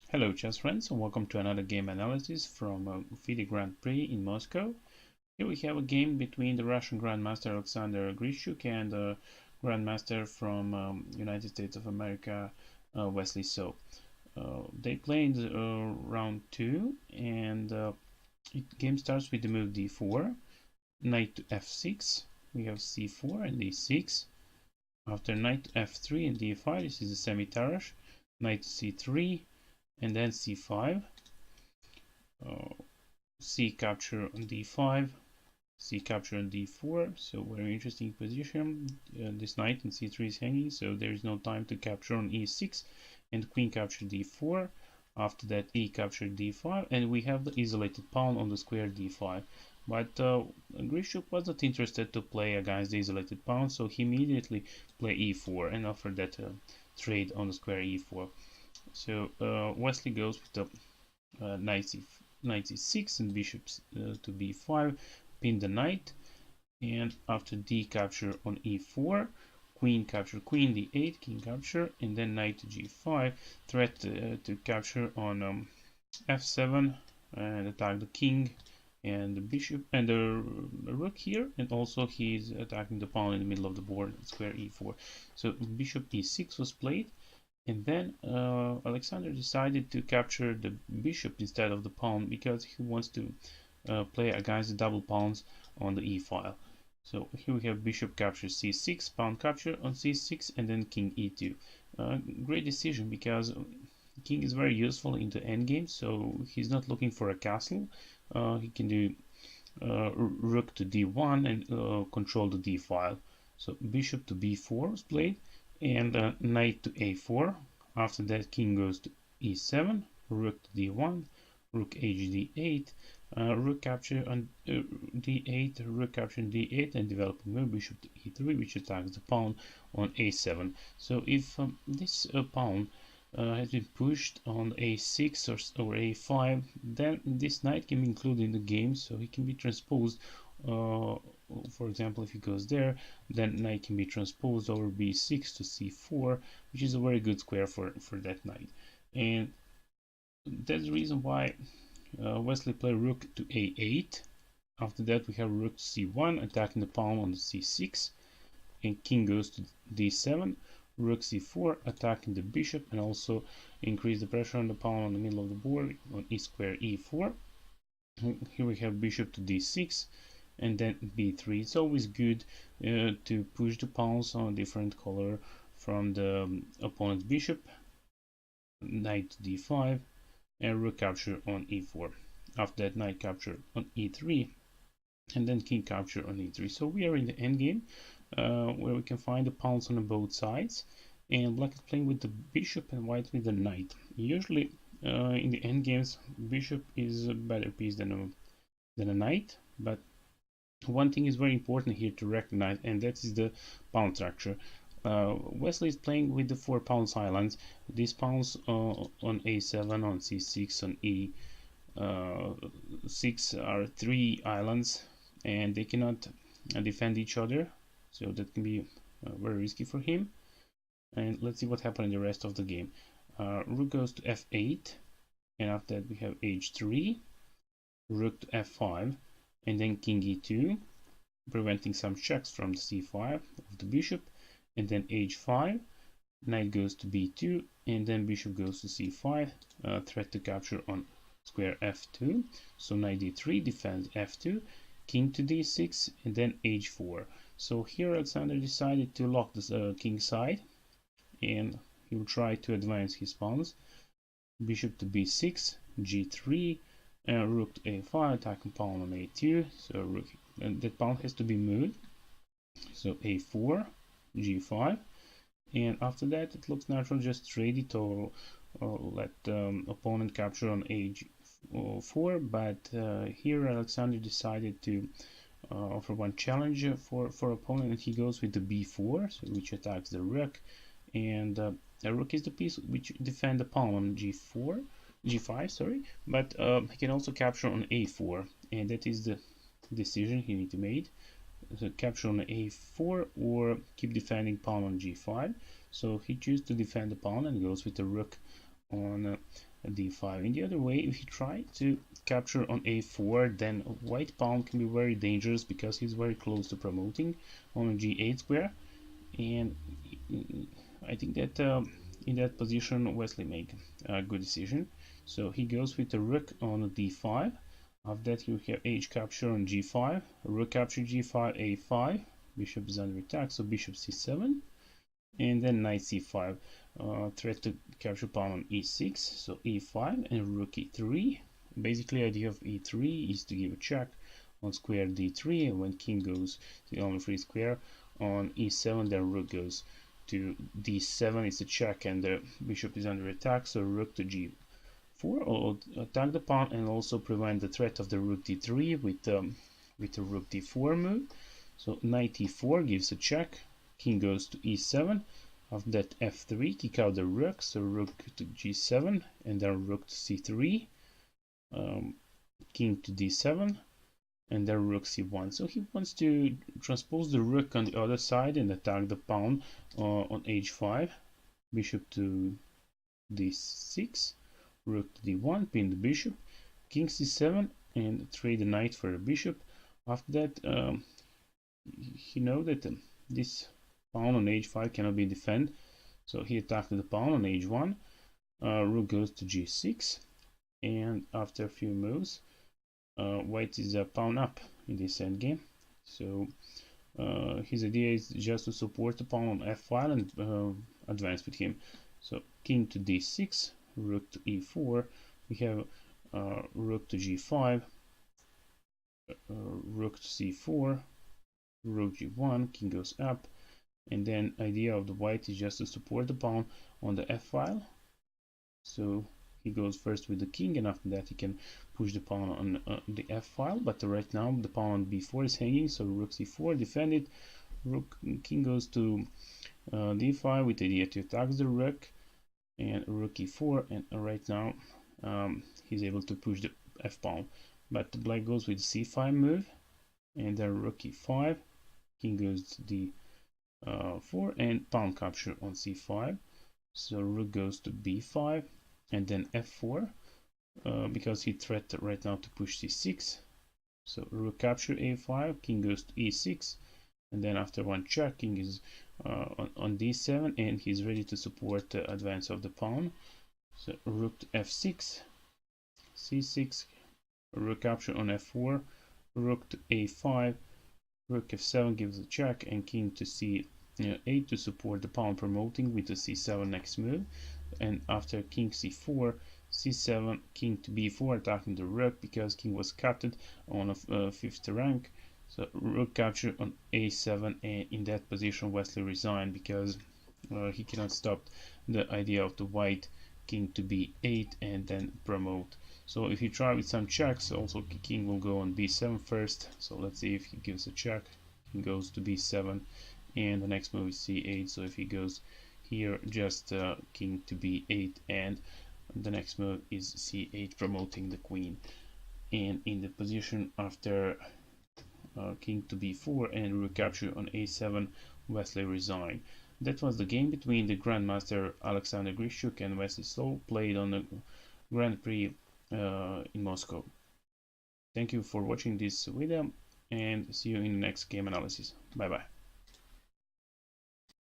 Hello chess friends, and welcome to another game analysis from FIDE Grand Prix in Moscow. Here we have a game between the Russian Grandmaster Alexander Grischuk and the Grandmaster from United States of America, Wesley. They played round 2, and the game starts with the move d4, knight to f6, we have c4 and d6. After knight to f3 and d5, this is a semi-tarrasch, knight to c3, and then c5, c capture on d5, c capture on d4. So very interesting position. This knight in c3 is hanging, so there is no time to capture on e6, and queen capture d4. After that, e capture d5, and we have the isolated pawn on the square d5. But Grischuk was not interested to play against the isolated pawn, so he immediately played e4 and offered that trade on the square e4. So Wesley goes with the knight c6 and bishop to b5, pin the knight, and after d capture on e4, queen capture, queen d8, king capture, and then knight to g5, threat to capture on f7 and attack the king and the bishop and the rook here, and also he's attacking the pawn in the middle of the board, square e4. So bishop e6 was played. And then Alexander decided to capture the bishop instead of the pawn because he wants to play against the double pawns on the e file. So here we have bishop capture c6, pawn capture on c6, and then king e2. Great decision because king is very useful in the endgame, so he's not looking for a castle. He can do rook to d1 and control the d file. So bishop to b4 was played, and knight to a4. After that, king goes to e7, rook to d1, rook hd8, rook capture on d8, rook capture on d8, and developing move bishop to e3, which attacks the pawn on a7. So if this pawn has been pushed on a6 or a5, then this knight can be included in the game, so he can be transposed. For example, if he goes there, then knight can be transposed over b6 to c4, which is a very good square for that knight. And that's the reason why Wesley played rook to a8. After that, we have rook to c1, attacking the pawn on the c6, and king goes to d7, rook c4, attacking the bishop, and also increase the pressure on the pawn on the middle of the board on e square e4. Here we have bishop to d6, and then b3. It's always good to push the pawns on a different color from the opponent's bishop, knight to d5, and rook capture on e4. After that, knight capture on e3, and then king capture on e3. So we are in the endgame where we can find the pawns on both sides, and black is playing with the bishop and white with the knight. Usually in the endgames, bishop is a better piece than a knight, but one thing is very important here to recognize, and that is the pawn structure. Wesley is playing with the 4 pawn islands. These pawns on a7, on c6, on e6 are 3 islands, and they cannot defend each other, so that can be very risky for him. And let's see what happened in the rest of the game. Rook goes to f8, and after that we have h3, rook to f5, and then king e2, preventing some checks from the c5 of the bishop, and then h5, knight goes to b2, and then bishop goes to c5, threat to capture on square f2. So knight d3 defends f2, king to d6, and then h4. So here Alexander decided to lock the king side, and he will try to advance his pawns. Bishop to b6, g3, rook to a5, attacking pawn on a2. So rook, and that pawn has to be moved. So a4, g5, and after that it looks natural just trade it or let opponent capture on a4. But here Alexander decided to offer one challenge for opponent, and he goes with the b4, so which attacks the rook, and the rook is the piece which defend the pawn on g5, sorry, but he can also capture on a4, and that is the decision he need to make. So capture on a4 or keep defending pawn on g5. So he chooses to defend the pawn and goes with the rook on d5. In the other way, if you try to capture on a4, then white pawn can be very dangerous because he's very close to promoting on g8 square. And I think that in that position Wesley made a good decision. So he goes with a rook on d5. After that you have h capture on g5, rook capture g5, a5, bishop is under attack, so bishop c7, and then knight c5, threat to capture pawn on e6, so e5 and rook e3. Basically idea of e3 is to give a check on square d3, and when king goes to the only free square on e7, then rook goes to d7, it's a check and the bishop is under attack, so rook to g4 or attack the pawn and also prevent the threat of the rook d3 with the rook d4 move. So knight e4 gives a check, king goes to e7, after that f3, kick out the rook, so rook to g7 and then rook to c3, king to d7 and then rook c1. So he wants to transpose the rook on the other side and attack the pawn on h5, bishop to d6, rook to d1, pin the bishop, king c7 and trade the knight for a bishop. After that he knows that this pawn on h5 cannot be defended, so he attacked the pawn on h1, rook goes to g6, and after a few moves white is a pawn up in this endgame. So his idea is just to support the pawn on f5 and advance with him. So king to d6, rook to e4, we have rook to g5, rook to c4, rook g1, king goes up, and then idea of the white is just to support the pawn on the f file. So he goes first with the king, and after that he can push the pawn on the f file, but right now the pawn on b4 is hanging, so rook c4 defended, king goes to d5 with the idea to attack the rook, and rook e4, and right now he's able to push the f pawn, but black goes with c5 move, and then rook e5, king goes to d4 and pawn capture on c5, so rook goes to b5 and then f4 because he threatened right now to push c6, so rook capture a5, king goes to e6, and then after one check, king is on d7 and he's ready to support the advance of the pawn. So rook to f6, c6, rook capture on f4, rook to a5, rook f7 gives a check, and king to c8 to support the pawn promoting with the c7 next move. And after king c4, c7, king to b4 attacking the rook because king was captured on a 5th rank. So rook capture on a7, and in that position Wesley resigned because he cannot stop the idea of the white king to b8 and then promote. So if you try with some checks, also king will go on b7 first. So let's see if he gives a check. King goes to b7 and the next move is c8. So if he goes here, just king to b8 and the next move is c8, promoting the queen. And in the position after king to b4 and rook capture on a7, Wesley resigned. That was the game between the Grandmaster Alexander Grischuk and Wesley Slow, played on the Grand Prix in Moscow. Thank you for watching this video and see you in the next game analysis. Bye bye.